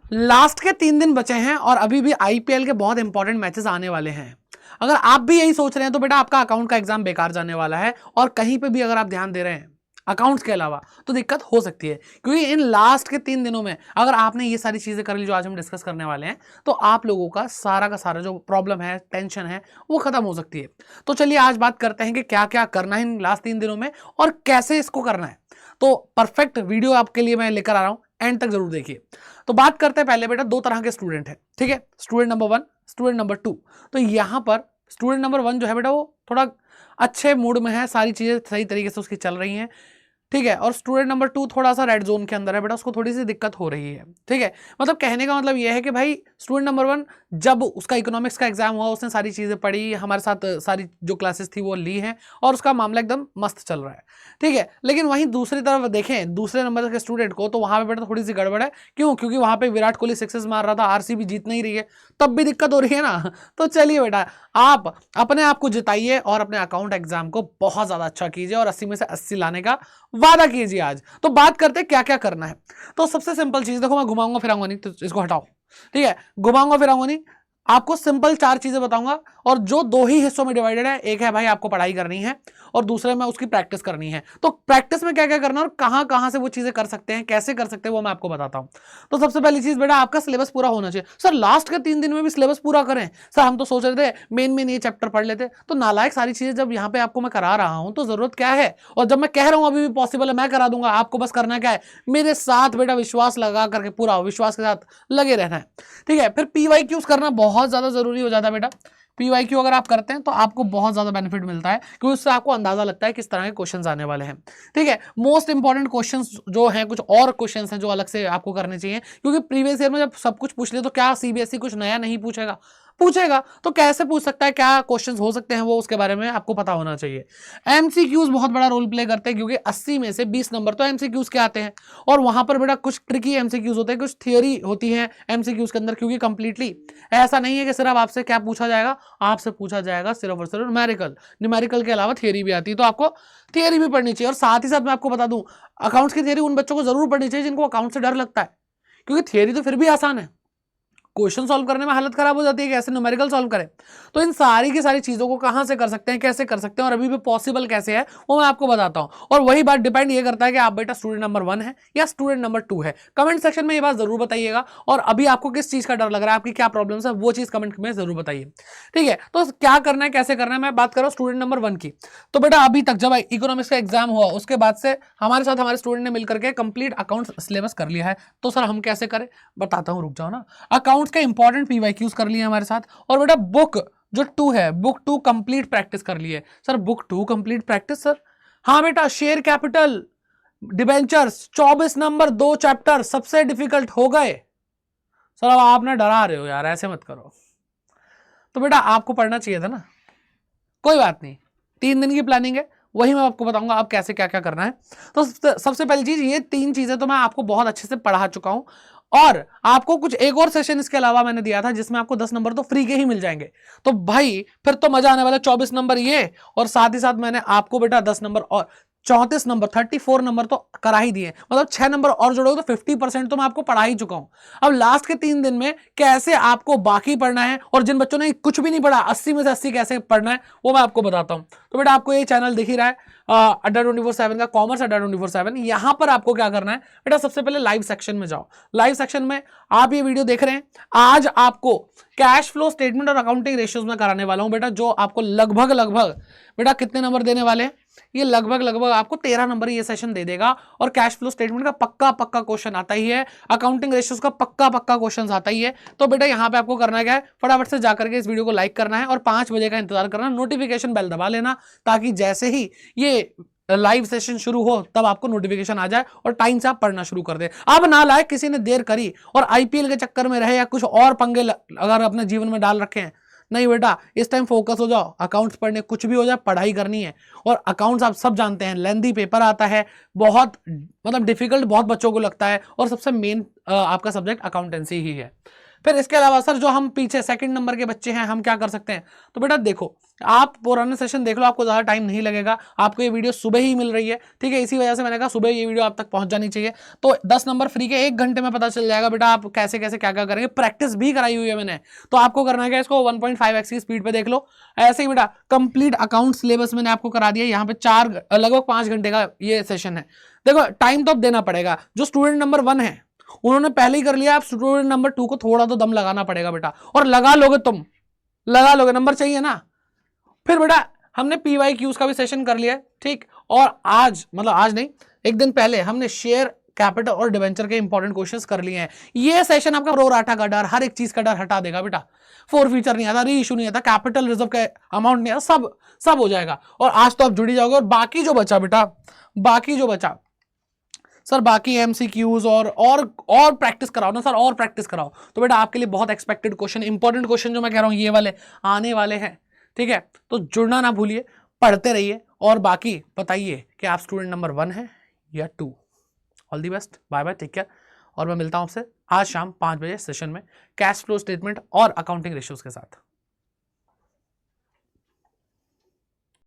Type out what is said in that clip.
Last के 3 दिन बचे हैं और अभी भी आईपीएल के बहुत इंपॉर्टेंट मैचेस आने वाले हैं। अगर आप भी यही सोच रहे हैं तो बेटा आपका अकाउंट का एग्जाम बेकार जाने वाला है, और कहीं पे भी अगर आप ध्यान दे रहे हैं अकाउंट्स के अलावा तो दिक्कत हो सकती है, क्योंकि इन लास्ट के 3 दिनों में अगर आपने ये सारी चीजें कर ली जो आज हम डिस्कस करने वाले हैं, तो आप लोगों का सारा जो प्रॉब्लम है, टेंशन है, वो खत्म हो सकती है। तो चलिए आज बात करते हैं कि क्या क्या करना है इन लास्ट 3 दिनों में और कैसे इसको करना है। तो परफेक्ट वीडियो आपके लिए मैं लेकर आ रहा हूं, एंड तक जरूर देखिए। तो बात करते हैं पहले बेटा 2 तरह के स्टूडेंट हैं, ठीक है, स्टूडेंट नंबर 1, स्टूडेंट नंबर 2। तो यहां पर स्टूडेंट नंबर 1 जो है बेटा वो थोड़ा अच्छे मूड में है, सारी चीजें सही तरीके से उसकी चल रही हैं, ठीक है। और स्टूडेंट नंबर 2 थोड़ा सा रेड जोन के अंदर है बेटा, उसको थोड़ी सी दिक्कत हो रही है, ठीक है। मतलब कहने का मतलब यह है कि भाई स्टूडेंट नंबर 1 जब उसका इकोनॉमिक्स का एग्जाम हुआ, उसने सारी चीजें पढ़ी, हमारे साथ सारी जो क्लासेस थी वो ली हैं और उसका मामला एकदम मस्त चल रहा है, ठीक है। लेकिन वहीं दूसरी तरफ देखें दूसरे नंबर के स्टूडेंट को, तो वहां पे बेटा थोड़ी सी गड़बड़ है। क्यों? क्योंकि वहां पे विराट कोहली सिक्सेस मार रहा था, आरसीबी जीत नहीं रही है, तब भी दिक्कत हो रही है ना। तो चलिए बेटा आप अपने आप को जिताइए और अपने अकाउंट एग्जाम को बहुत ज्यादा अच्छा कीजिए और 80 में से 80 लाने का वादा कीजिए आज। तो बात करते हैं क्या क्या करना है। तो सबसे सिंपल चीज देखो, मैं घुमाऊंगा फिराऊंगा नहीं, तो इसको हटाओ, ठीक है, घुमाऊंगा फिराऊंगा नहीं, आपको सिंपल 4 चीजें बताऊंगा और जो 2 ही हिस्सों में डिवाइडेड है। एक है भाई आपको पढ़ाई करनी है और दूसरे में उसकी प्रैक्टिस करनी है। तो प्रैक्टिस में क्या क्या करना और कहां कहां से वो चीजें कर सकते हैं, कैसे कर सकते हैं, वो मैं आपको बताता हूं। तो सबसे पहली चीज बेटा आपका सिलेबस पूरा होना चाहिए। सर लास्ट के 3 दिन में भी सिलेबस पूरा करें? सर हम तो सोच रहे थे मेन ये चैप्टर पढ़ लेते। तो नालायक, सारी चीजें जब यहाँ पे आपको मैं करा रहा हूं तो जरूरत क्या है? और जब मैं कह रहा हूं अभी भी पॉसिबल है, मैं करा दूंगा, आपको बस करना क्या है, मेरे साथ बेटा विश्वास लगा करके पूरा विश्वास के साथ लगे रहना है, ठीक है। फिर पीवाईक्यूज करना बहुत ज्यादा जरूरी हो जाता है बेटा। पीवाईक्यू अगर आप करते हैं तो आपको बहुत ज्यादा बेनिफिट मिलता है, क्योंकि उससे आपको अंदाजा लगता है किस तरह के क्वेश्चंस आने वाले हैं, ठीक है। मोस्ट इंपॉर्टेंट क्वेश्चंस जो हैं, कुछ और क्वेश्चंस हैं जो अलग से आपको करने चाहिए, क्योंकि प्रीवियस ईयर में जब सब कुछ पूछ ले तो क्या सीबीएसई कुछ नया नहीं पूछेगा? पूछेगा। तो कैसे पूछ सकता है, क्या क्वेश्चंस हो सकते हैं, वो उसके बारे में आपको पता होना चाहिए। एमसीक्यूज बहुत बड़ा रोल प्ले करते हैं, क्योंकि 80 में से 20 नंबर तो एमसीक्यूज के आते हैं, और वहां पर बेटा कुछ ट्रिकी एमसीक्यूज होते हैं, कुछ थियोरी होती है एमसीक्यूज के अंदर, क्योंकि कंप्लीटली ऐसा नहीं है कि सिर्फ आपसे क्या पूछा जाएगा, आपसे पूछा जाएगा सिर्फ और सिर्फ न्यूमेरिकल के अलावा थियोरी भी आती है, तो आपको थियोरी भी पढ़नी चाहिए। और साथ ही साथ मैं आपको बता दूं, अकाउंट्स की थियोरी उन बच्चों को जरूर पढ़नी चाहिए जिनको अकाउंट से डर लगता है, क्योंकि थियोरी तो फिर भी आसान है, क्वेश्चन सॉल्व करने में हालत खराब हो जाती है कि ऐसे न्यूमेरिकल सॉल्व करें। तो इन सारी की सारी चीजों को कहां से कर सकते हैं, कैसे कर सकते हैं, और अभी भी पॉसिबल कैसे है, वो मैं आपको बताता हूं। और वही बात डिपेंड ये करता है कि आप बेटा स्टूडेंट नंबर 1 है या स्टूडेंट नंबर 2 है। कमेंट सेक्शन में ये बात जरूर बताइएगा, और अभी आपको किस चीज का डर लग रहा है, आपकी क्या प्रॉब्लम है, वो चीज कमेंट में जरूर बताइए, ठीक है। तो क्या करना है, कैसे करना है, मैं बात कर रहा हूं स्टूडेंट नंबर 1 की। तो बेटा अभी तक जब इकोनॉमिक्स का एग्जाम हुआ उसके बाद से हमारे साथ हमारे स्टूडेंट ने मिलकर के कंप्लीट अकाउंट सिलेबस कर लिया है। तो सर हम कैसे करें, बताता हूं, रुक जाओ ना। अकाउंट्स के इंपॉर्टेंट पीवाईक्यूज कर लिए हमारे साथ, और बेटा बुक जो 2 है, बुक 2 कंप्लीट प्रैक्टिस कर लिए। Sir book 2 complete practice sir? हाँ बेटा, share capital, debentures 24 number 2 chapter सबसे डिफिकल्ट हो गए। सर अब आप ना डरा रहे हो यार, ऐसे मत करो। तो बेटा आपको पढ़ना चाहिए था ना, कोई बात नहीं, 3 दिन की प्लानिंग है, वही मैं आपको बताऊंगा आप कैसे क्या क्या करना है। तो सबसे पहली चीज, ये 3 चीजें तो मैं आपको बहुत अच्छे से पढ़ा चुका हूं, और आपको कुछ एक और सेशन इसके अलावा मैंने दिया था जिसमें आपको 10 नंबर तो फ्री के ही मिल जाएंगे। तो भाई फिर तो मजा आने वाला, 24 नंबर ये, और साथ ही साथ मैंने आपको बेटा 10 नंबर और 34 नंबर 34 नंबर तो करा ही दिए, मतलब 6 नंबर और जोड़ोगे तो 50% तो मैं आपको पढ़ा ही चुका हूं। अब लास्ट के 3 दिन में कैसे आपको बाकी पढ़ना है, और जिन बच्चों ने कुछ भी नहीं पढ़ा 80 में से 80 कैसे पढ़ना है, वो मैं आपको बताता हूं। तो बेटा आपको ये चैनल दिख ही रहा है, अड्डा 24/7 का, कॉमर्स अड्डा 24/7। यहां पर आपको क्या करना है बेटा, सबसे पहले लाइव सेक्शन में जाओ। लाइव सेक्शन में आप ये वीडियो देख रहे हैं, आज आपको कैश फ्लो स्टेटमेंट और अकाउंटिंग रेशियोज में कराने वाला हूं बेटा, जो आपको लगभग बेटा कितने नंबर देने वाले हैं, ये लगभग आपको 13 नंबर ये सेशन दे देगा। और कैश फ्लो स्टेटमेंट का पक्का क्वेश्चन आता ही है, अकाउंटिंग रेशियोज का पक्का क्वेश्चन आता ही है। तो बेटा यहां पे आपको करना क्या है, फटाफट से जाकर के इस वीडियो को लाइक करना है और 5 बजे का इंतजार करना, नोटिफिकेशन बेल दबा लेना, ताकि जैसे ही ये लाइव सेशन शुरू हो तब आपको नोटिफिकेशन आ जाए और टाइम से आप पढ़ना शुरू कर दे। अब ना लायक किसी ने देर करी और आईपीएल के चक्कर में रहे या कुछ और पंगे अगर अपने जीवन में डाल रखे हैं, नहीं बेटा इस टाइम फोकस हो जाओ, अकाउंट्स पढ़ने, कुछ भी हो जाए पढ़ाई करनी है। और अकाउंट्स आप सब जानते हैं, लेंथी पेपर आता है, बहुत मतलब डिफिकल्ट बहुत बच्चों को लगता है, और सबसे मेन आपका सब्जेक्ट अकाउंटेंसी ही है। फिर इसके अलावा सर जो हम पीछे सेकंड नंबर के बच्चे हैं हम क्या कर सकते हैं, तो बेटा देखो आप पुराने सेशन देख लो, आपको ज़्यादा टाइम नहीं लगेगा, आपको ये वीडियो सुबह ही मिल रही है, ठीक है, इसी वजह से मैंने कहा सुबह ये वीडियो आप तक पहुंच जानी चाहिए। तो 10 नंबर फ्री के 1 घंटे में पता चल जाएगा बेटा आप कैसे कैसे क्या क्या करेंगे, प्रैक्टिस भी कराई हुई है मैंने। तो आपको करना है इसको 1.5x की स्पीड पे देख लो। ऐसे ही बेटा कंप्लीट अकाउंट सिलेबस मैंने आपको करा दिया, यहाँ पे लगभग 5 घंटे का ये सेशन है। देखो टाइम तो अब देना पड़ेगा, जो स्टूडेंट नंबर 1 है उन्होंने पहले ही कर लिया, आप स्टूडेंट नंबर 2 को थोड़ा तो दम लगाना पड़ेगा बेटा, और लगा लोगे तुम, लगा लोगे, नंबर चाहिए ना। फिर बेटा हमने PYQs का भी सेशन कर लिया, ठीक, और आज मतलब आज नहीं, एक दिन पहले हमने शेयर कैपिटल और डिवेंचर के इंपॉर्टेंट क्वेश्चंस कर लिए हैं। ये सेशन आपका प्रोराटा का डर, हर एक चीज का डर हटा देगा बेटा। फोर फीचर नहीं आता, री इशू नहीं आता, कैपिटल रिजर्व का अमाउंट नहीं आता, सब हो जाएगा। और आज तो आप जुड़ी जाओगे। और बाकी जो बचा बेटा, बाकी जो बचा सर, बाकी MCQs और प्रैक्टिस कराओ ना सर, और प्रैक्टिस कराओ। तो बेटा आपके लिए बहुत एक्सपेक्टेड क्वेश्चन, इंपॉर्टेंट क्वेश्चन जो मैं कह रहा हूं ये वाले आने वाले हैं, ठीक है। तो जुड़ना ना भूलिए, पढ़ते रहिए, और बाकी बताइए कि आप स्टूडेंट नंबर 1 है या 2। All the best, bye bye, take care. और मैं मिलता हूं आपसे आज शाम 5 बजे सेशन में कैश फ्लो स्टेटमेंट और अकाउंटिंग रेशियोज के साथ।